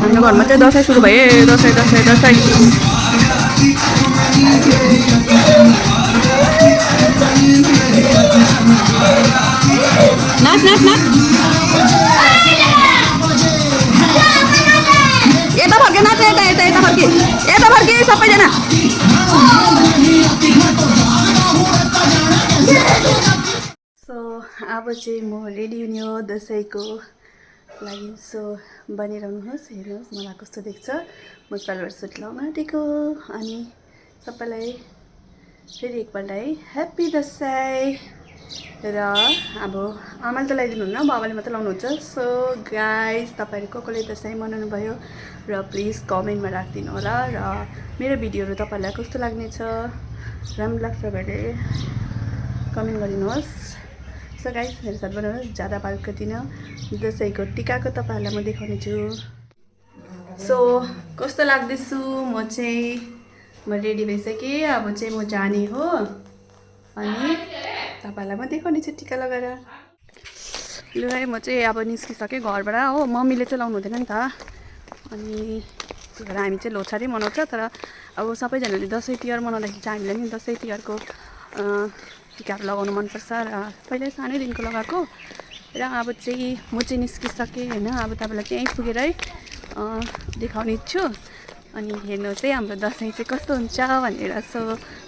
हाम्रो घरमा चाहिँ दसैँ सुरु भयो। दसैँ दसैँ दसैँ नाच नाच नाच यता फर्के नाच यता यता यता फर्के सबैजना। सो अब चाहिँ म रेडी हुने हो दसैँको लागि। सो बनिरहनुहोस्, हेर्नुहोस् मलाई कस्तो देख्छ। म सलवार सुट लाउन आँटेको। अनि सबैलाई फेरि एकपल्ट है ह्याप्पी दसैँ। र अब आमाले त लगाइदिनुहुन्न, बाबाले मात्रै लाउनुहुन्छ। सो गाइस, तपाईँहरू कसले दसैँ मनाउनु भयो र प्लिज कमेन्टमा राखिदिनु होला। र मेरो भिडियोहरू तपाईँहरूलाई कस्तो लाग्नेछ, राम्रो लाग्छ भने कमेन्ट गरिदिनुहोस्। सो गाइस, मेरो साथ बनाउनुहोस्, ज्यादा बात गर्दिनँ। दसैँको टिकाको तपाईँहरूलाई म देखाउने छु। सो कस्तो लाग्दैछु म रेडी भइसकेँ। अब चाहिँ म जाने हो अनि तपाईँहरूलाई म देखाउने छु टिका लगाएर। लु है, म चाहिँ अब निस्किसकेँ घरबाट हो। मम्मीले चाहिँ लाउनु हुँदैन नि त, अनि त्यही भएर हामी चाहिँ लोछारै मनाउँछ। तर अब सबैजनाले दसैँ तिहार मनाउँदाखेरि चाहिँ हामीलाई नि दसैँ तिहारको टिकाहरू लगाउनु मनपर्छ र पहिल्यै सानैदेखिको लगाएको। र अब चाहिँ म चाहिँ निस्किसकेँ होइन। अब तपाईँलाई त्यहीँ पुगेरै देखाउने छु। अनि हेर्नुहोस् है हाम्रो दसैँ चाहिँ कस्तो हुन्छ भनेर। सो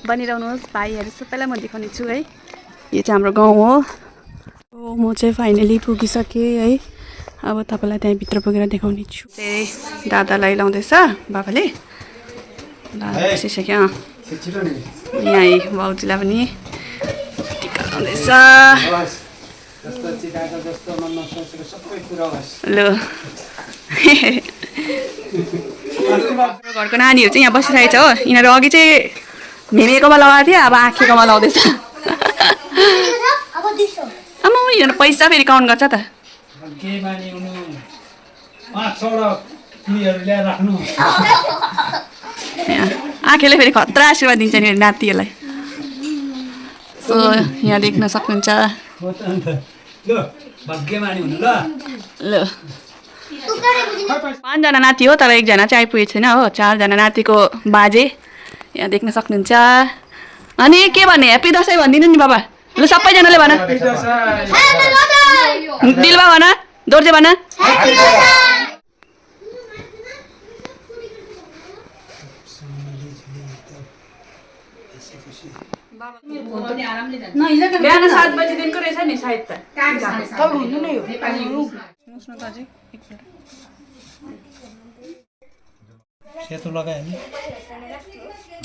बनिरहनुहोस्, भाइहरू सबैलाई म देखाउने छु है। यो चाहिँ हाम्रो गाउँ हो। म चाहिँ फाइनली पुगिसकेँ है। अब तपाईँलाई त्यहीँभित्र पुगेर देखाउने छु। चाहिँ दादालाई लाउँदैछ बाबाले, बसिसक्यो। यहाँ बाउजीलाई पनि टिका लाउँदैछ। ल घरको नानीहरू चाहिँ यहाँ बसिरहेको छ हो। यिनीहरू अघि चाहिँ मेमेकोमा लगाएको थियो, अब आँखेकोमा लाउँदैछ। आमा यिनीहरू पैसा फेरि काउन्ट गर्छ त। आँखेले फेरि खतरा आशीर्वाद दिन्छ नि नातिहरूलाई। सो यहाँ देख्न सक्नुहुन्छ। ल 5जना नाति हो, तर 1जना चाहिँ आइपुगेको छैन हो। 4जना नातिको बाजे यहाँ देख्न सक्नुहुन्छ। अनि के भन्ने, ह्याप्पी दसैँ भनिदिनु नि बाबा। ल सबैजनाले भन, दिलबा भन, दोर्जे भन। बिहान 7 बजीदेखिको रहेछ नि सायद त। हुनु नै हो। सेतो लगायो नि।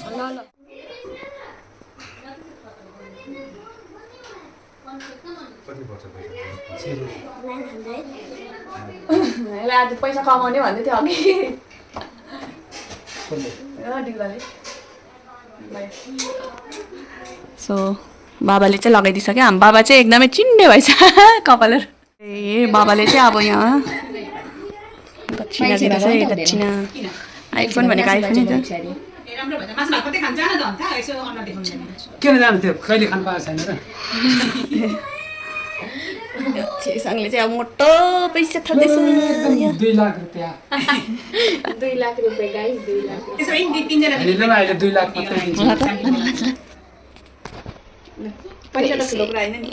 ल ल यसलाई आज पैसा कमाउने भन्दै थियो अघि। सो बाबाले चाहिँ लगाइदिइसक्यो। हाम्रो बाबा चाहिँ एकदमै चिन्डे भएछ कपालहरू। ए बाबाले चाहिँ अब यहाँ दक्षिणा दिँदैछ। दक्षिणा आइफोन भनेको आइफोनै त। किन जानु थियो, कहिले खानु पाएको छैन र। छिरिसँगले चाहिँ अब मोटो पैसा थल्दैछ। 2 लाख रुपियाँ। 2 लाख रुपियाँ गाइस, 2 लाख। त्यसो भए 3जना अहिले 2 लाख मात्रै दिन्छ। पैसा त ठुलो कुरा होइन नि।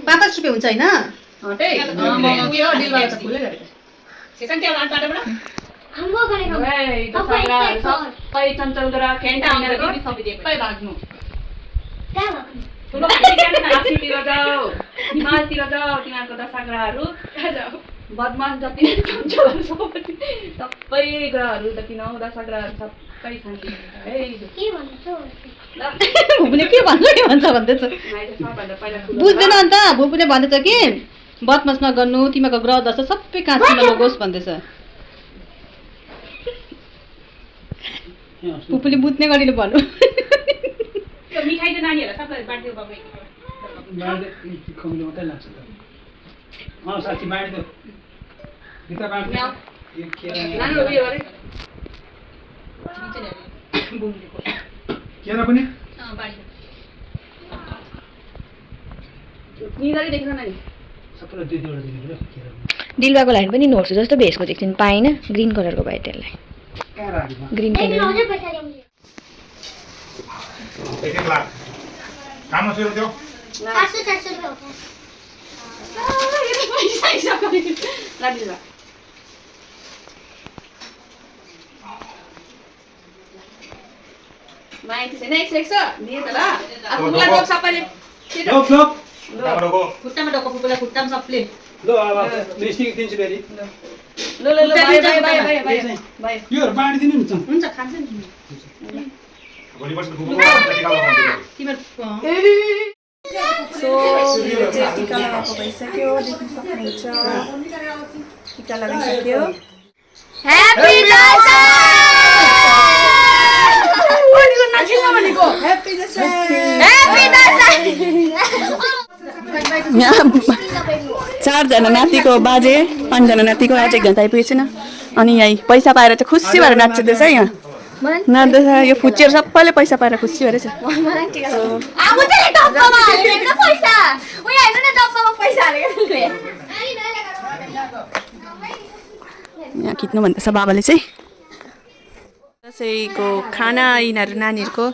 ₹5 हुन्छ होइन? सबै चञ्चल सबै भाग्नु। हिमालतिर जाऊ, तिनीहरूको दशाग्रहहरू बदमास जति सबै ग्रहहरू जति 9 दशाग्रहहरू सबै शान्ति है। भुपुले के भन्छ भन्दैछ बुझ्दैन अन्त। भुपुले भन्दैछ कि बदमास नगर्नु, तिमीहरूको ग्रह दशा सबै काँचमा लगोस् भन्दैछ। भुपुले बुझ्ने गरिले भन्नु। मिठाई चाहिँ नानीहरूलाई सबैलाई बाँडिदियो बाबा। खमिलो मात्रै लाग्छ त। साथी बाँडिदियो। भित्र बाँड्नु। केरा पनि निदारी देख्न नानी सबैलाई दुई दुईवटा दिनु पऱ्यो केरा डिलवाको लागि पनि नोट्स जस्तो भेस्को देख्छु नि पाइनँ ग्रिन कलरको भयो त्यसलाई कहाँ राख्नु ग्रिन कलर एक लाख काम सुरु थियो 400 रुपये होता है। राखिदिनु माइती छैन 100 दिए त ल अब मलाई डोक सबैले लोक लोक तपाईँको खुट्टामा डोको फुपूलाई खुट्टामा सबले ल अब लिस्टिङ दिन्छु फेरि ल ल ल bye bye bye bye bye bye योहरू बाँडिदिनु नि त हुन्छ खान्छ नि भोलि पर्सि घुम्नु जानु तिम्रो सो यो चाहिँ टिका लगाएको भइसक्यो देख्न सक्नुहुन्छ टिका लगाइसक्यो ह्यापी दसैँ भनेको नछिल्न भनेको ह्यापी दसैँ ह्यापी दसैँ 4जना नातिको बाजे 5जना नातिको आज 1 घन्टा आइपुगेको छैन अनि यही पैसा पाएर चाहिँ खुसी भएर नाच्दैछ यहाँ नाच्दैछ यो फुच्चेर सबैले पैसा पाएर खुसी भएर छ यहाँ खिच्नु भन्दैछ बाबाले चाहिँ दसैँको खाना यिनीहरू नानीहरूको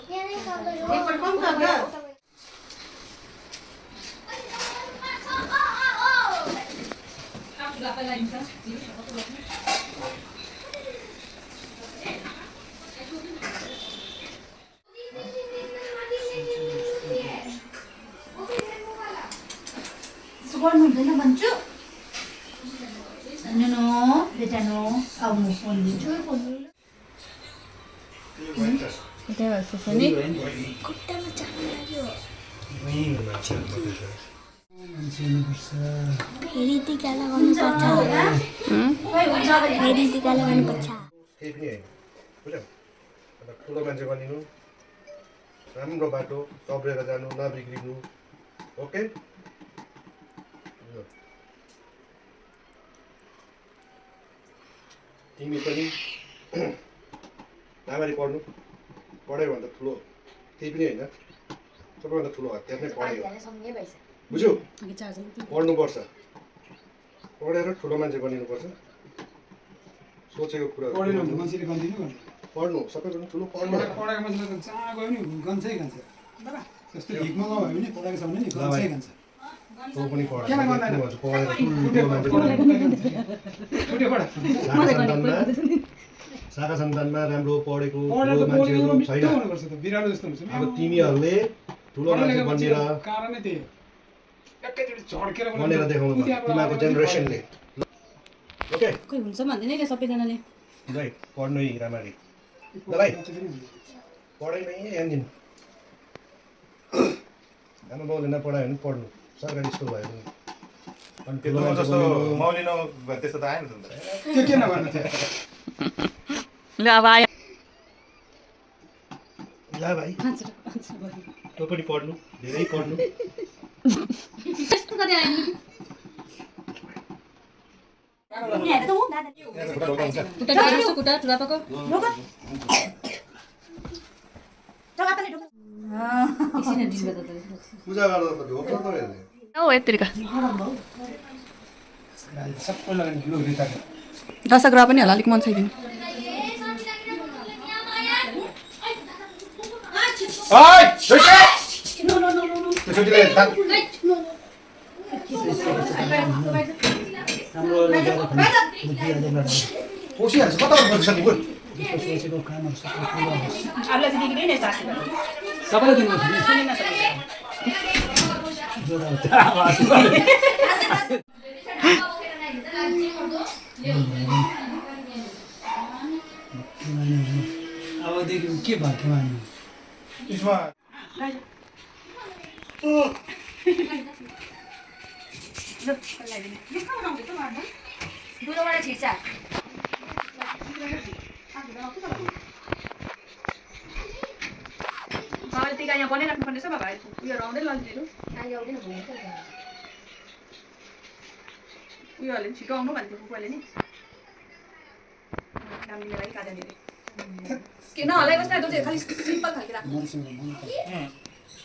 फेरि टिका लगाउनुपर्छ फेरि टिका लगाउनुपर्छ केही पनि होइन बुझ्यौ अन्त ठुलो मान्छे बनिनु राम्रो बाटो चब्रेर जानु नबिग्रिनु ओके तिमी पनि राम्ररी पढ्नु पढाइभन्दा ठुलो केही पनि होइन सबैभन्दा ठुलो हतियार नै पढाइ हो बुझ्यौ पढ्नुपर्छ पढेर ठुलो मान्छे बनिनुपर्छ सोचेको कुरा पढेन भने मान्छेले गन्दिनु पढ्नु सबैभन्दा ठुलो पढ्नु पढेको मान्छेले त जहाँ गयो नि गन्छै गन्छ जस्तो हिक्मा नभयो भने पढेको छ भने नि गन्छै गन्छ तँ पनि पढ किन गर्दैन? पढेर ठुलो मान्छे बन्नु। शाखा सन्तानमा राम्रो पढेको ठुलो मान्छेहरू छैन हुनुपर्छ त बिरालो जस्तो हुन्छ अब तिमीहरूले ठुलो मान्छे बनेर कारणै त्यही हो एकैचोटि झड्केर बनेर देखाउनु पर्छ तिमीहरूको जेनेरेसनले ओके खोइ हुन्छ भन्दैन क्या सबैजनाले भाइ पढ्नु है राम्ररी ल भाइ पढाइमै ध्यान दिनु आमा बाउले नपढायो भने पढ्नु सरकारी स्कुल भयो भने अनि ठुलो मान्छे जस्तो बनिनु। मौलिनो त्यस्तो त आएन त त्यो के नगर्नु थियो ल अब आयो ल भाइ तँ पनि पढ्नु धेरै पढ्नु यस्तो कति आएन खुट्टा ढाल्छु खुट्टा ठुलापाको पूजा गर्दा त ढोक्छ त हेर्ने औ यत्रिका सबै लगानी लु रिताको दशग्रह पनि होला अलिक मन छैदिनु ओइ छुट्टीले पोसिहाल्छ कता बस्छ नि बोल सबैले दिनु अबदेखि के भएको मान्नु यसमा बाबाले टिका यहाँ बनाइराख्नु पर्ने छ बाबा उयोहरू आउँदै लन्चहरू उयोहरूले छिटो आउनु भन्थ्यो कुकुरले नि काम दिने लागि काट्यो दिने के नहलाइको छ त्यो चाहिँ खालि सिम्पल खालको राख्नु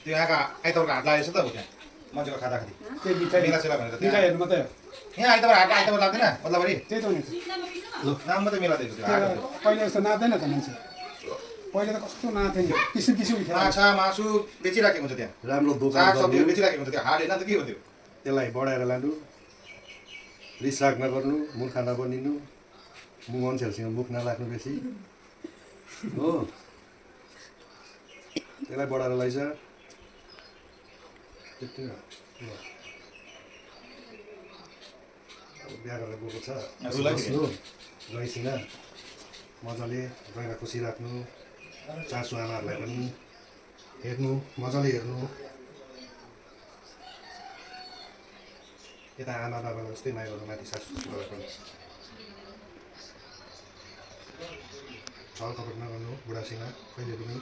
त्यो आँखा आइतबारको हात लागेको छ त मजाको खाँदाखेरि त्यही मिठाई मेला सेला भनेर मिठाई हेर्नु मात्रै हो यहाँ आइतबार हाट आइतबार लाग्दैन ओद्लाबारी त्यही त नि नाम मात्रै मेला दिएको थियो हाटहरू पहिले जस्तो नाच्दैन त मान्छे पहिले त कस्तो नाच्थ्यो नि किसिम किसिमको खेल माछा मासु बेचिराखेको हुन्छ त्यहाँ राम्रो दोकान साग गर्नु, सब्जीहरू बेचिराखेको हुन्छ त्यहाँ हाट होइन त के हो त्यो त्यसलाई बढाएर लानु रिसराग नगर्नु मूर्ख नबनिनु मान्छेहरूसँग मुख नलाग्नु बेसी हो त्यसलाई बढाएर लैजा त्यति हो। अब बिहा गरेर गएको छ बस्नु ज्वाइँसँग मजाले ज्वाइँलाई खुसी राख्नु सासु आमाहरूलाई पनि हेर्नु मजाले हेर्नु यता आमा बाबालाई जस्तै माया गर्नु माथि सासु ससुरालाई पनि छल कपट नगर्नु बुढासँग कहिले पनि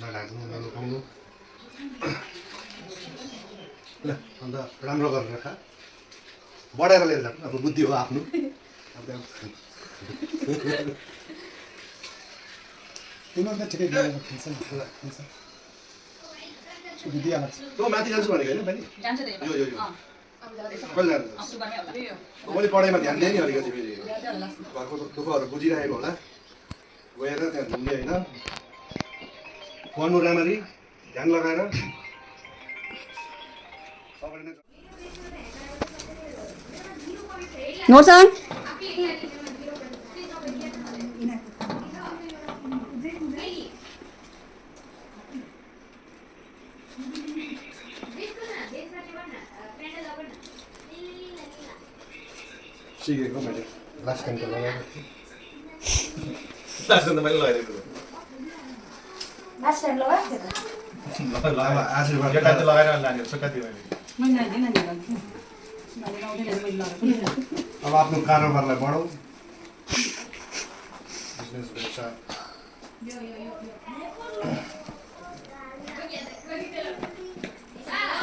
नढाक्नु नलुकाउनु ल अन्त राम्रो गरेर खा बढाएर लिएर जानु अब बुद्धि हो आफ्नो तिमीहरू त ठिकै गरेर खेल्छ नि खेल्छ छुट्टी दिइहाल्छ तँ माथि जान्छु भनेको होइन बहिनी जान्छ यो यो यो कहिले जानु मैले पढाइमा ध्यान दिएँ नि अलिकति फेरि घरको दुःखहरू बुझिरहेको होला गएर त्यहाँ घुम्ने होइन पढ्नु राम्ररी ध्यान लगाएर सबैले नै नोर्सन सिकेको मैले लास्ट टाइम त लगाएको थिएँ लास्ट त मैले लगाइदिएको अब आशीर्वाद यो टाइम त लगाएर नानीहरू सुक्खा थियो अब आफ्नो कारोबारलाई बढाऊ बिजनेस व्यवसाय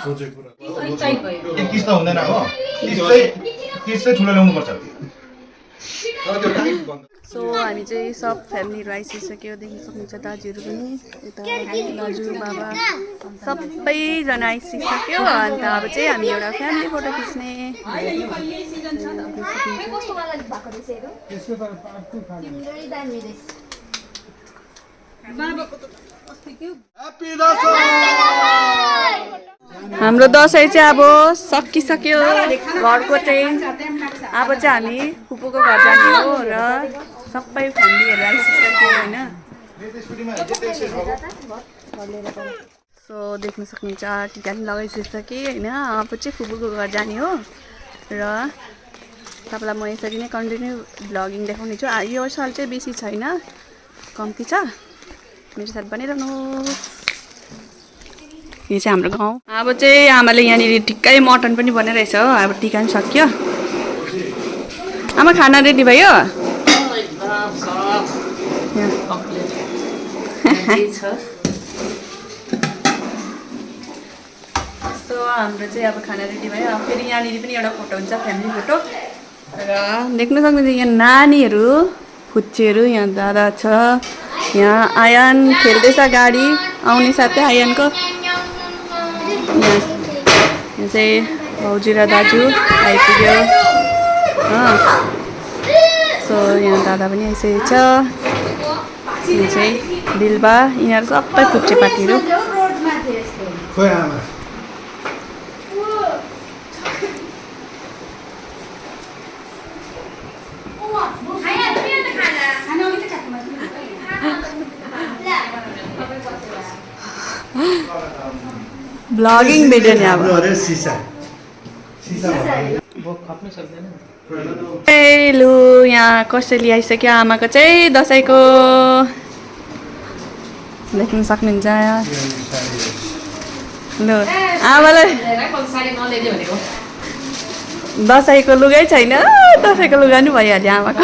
सोचेको कुरा किस्त हुँदैन हो किस्त चाहिँ ठुलो ल्याउनुपर्छ तर त्यो टाइम बन्द सो हामी चाहिँ सब फ्यामिलीहरू आइसकिसक्यो देख्न सक्नुहुन्छ दाजुहरू पनि यता दाजु बाबा सबैजना आइसकिसक्यो अन्त अब चाहिँ हामी एउटा फ्यामिली फोटो खिच्ने यसको त पार्टी खानु हाम्रो दसैँ चाहिँ अब सकिसक्यो घरको चाहिँ अब चाहिँ हामी फुपूको घर जाने हो र सबै फ्यामिलीहरू आइसकिसक्यो होइन सो देख्न सक्नुहुन्छ टिका पनि लगाइसकिसकेँ होइन अब चाहिँ फुपूको घर जाने हो र तपाईँलाई म यसरी नै कन्टिन्यू भ्लगिङ देखाउने छु यो साल चाहिँ बेसी छैन कम्ती छ मेरो साथ बनिरहनुहोस् यो चाहिँ हाम्रो गाउँ अब चाहिँ आमाले यहाँनिर ठिक्कै मटन पनि बनाइरहेछ हो अब टिका पनि सक्यो आमा खाना रेडी भयो सो हाम्रो चाहिँ अब खाना रेडी भयो अब फेरि यहाँनिर पनि एउटा फोटो हुन्छ फ्यामिली फोटो र देख्न सक्नुहुन्छ यहाँ नानीहरू फुच्चीहरू यहाँ दादा छ यहाँ आयान खेल्दैछ गाडी आउने साथै आयानको यहाँ चाहिँ भाउजू र दाजु आइपुग्यो सो यहाँ दादा पनि आइसकेको छ यहाँ चाहिँ बिलबा यिनीहरू सबै फुच्चे पार्टीहरू खोइ आमा भ्लगिङ भिडियो नि अब ए लु यहाँ कसैले आइसक्यो आमाको चाहिँ दसैँको देख्न सक्नुहुन्छ लु आमालाई दसैँको लुगै छैन दसैँको लुगा नि भइहाल्यो आमाको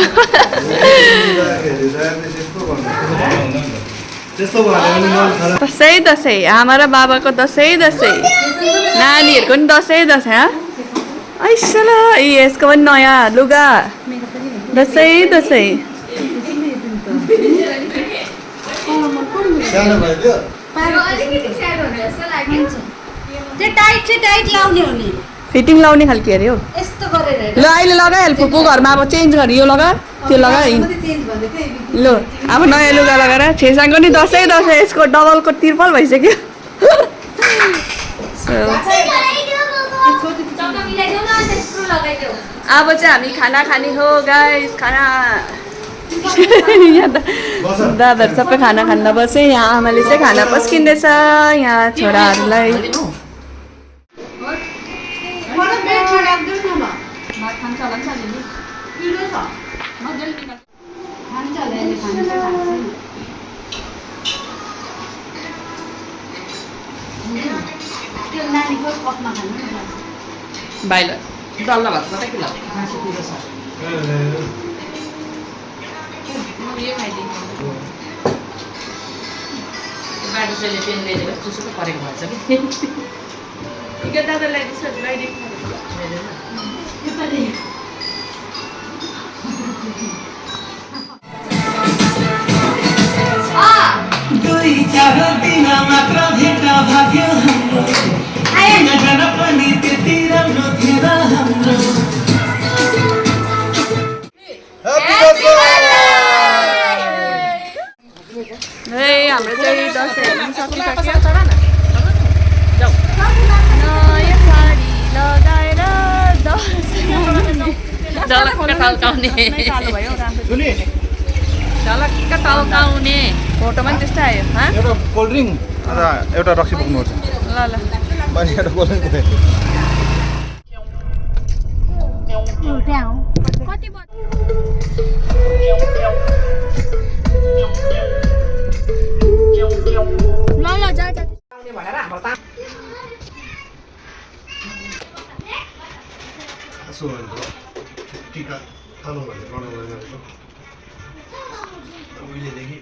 दसैँ दसैँ आमा र बाबाको दसैँ दसैँ नानीहरूको पनि दसैँ दसैँ ऐसला यसको पनि नयाँ लुगा दसैँ दसैँ टाइट लाउने हो नि फिटिङ लाउने खालको अरे हो यस्तो गरेर ल अहिले लगाइहाल फुपू घरमा अब चेन्ज गरी यो लगा त्यो लगा चेन्ज भन्दै थिएँ ल अब नयाँ लुगा लगाएर छेसाङको नि दसैँ यसको डबलको तिर्पल भइसक्यो अब चाहिँ हामी खाना खाने हो गाइस खाना दादाहरू सबै खाना खान्न बसे यहाँ आमाले चाहिँ खाना पस्किँदैछ यहाँ छोराहरूलाई बाहिर डल्ला भात मात्रै किन मासु पिरो छ यो खाइदिन्छु बाटो चाहिँ पेन ल्याइदिएर चुसुको परेको भन्छ कि दादालाई दुई चार दिन मात्र भेट भाग्यो हाम्रो नजान पनि त्यति राम्रो थिएन हाम्रो हाम्रो चाहिँ दसैँ सकिसक्यो नयाँ साडी लगाएर झलक्क टल्काउने फोटोमा पनि त्यस्तै आयो एउटा कोल्ड ड्रिङ्क एउटा रक्सी बोक्नुपर्छ ल ल अनि एउटा कोल्ड ड्रिङ्क भनेर हाम्रो त टिका खानु भन्ने बनाउँदैन उहिलेदेखि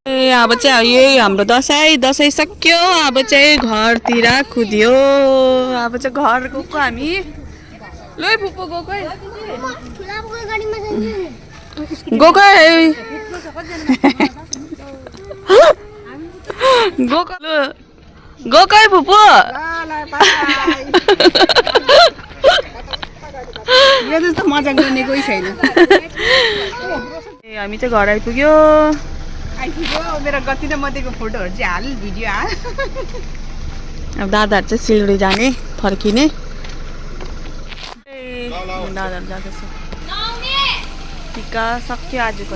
ए अब चाहिँ यही हाम्रो दसैँ सक्यो अब चाहिँ घरतिर कुदियो अब चाहिँ घर गएको हामी ल फुपू गएकै फुपू यो जस्तो मजा गर्ने कोही छैन ए हामी चाहिँ घर आइपुग्यो मेरो गति र मध्येको फोटोहरू चाहिँ हाल भिडियो हाल अब दादाहरू चाहिँ सिलगढी जाने फर्किने दादाहरू जाँदैछ टिका सक्यो आजको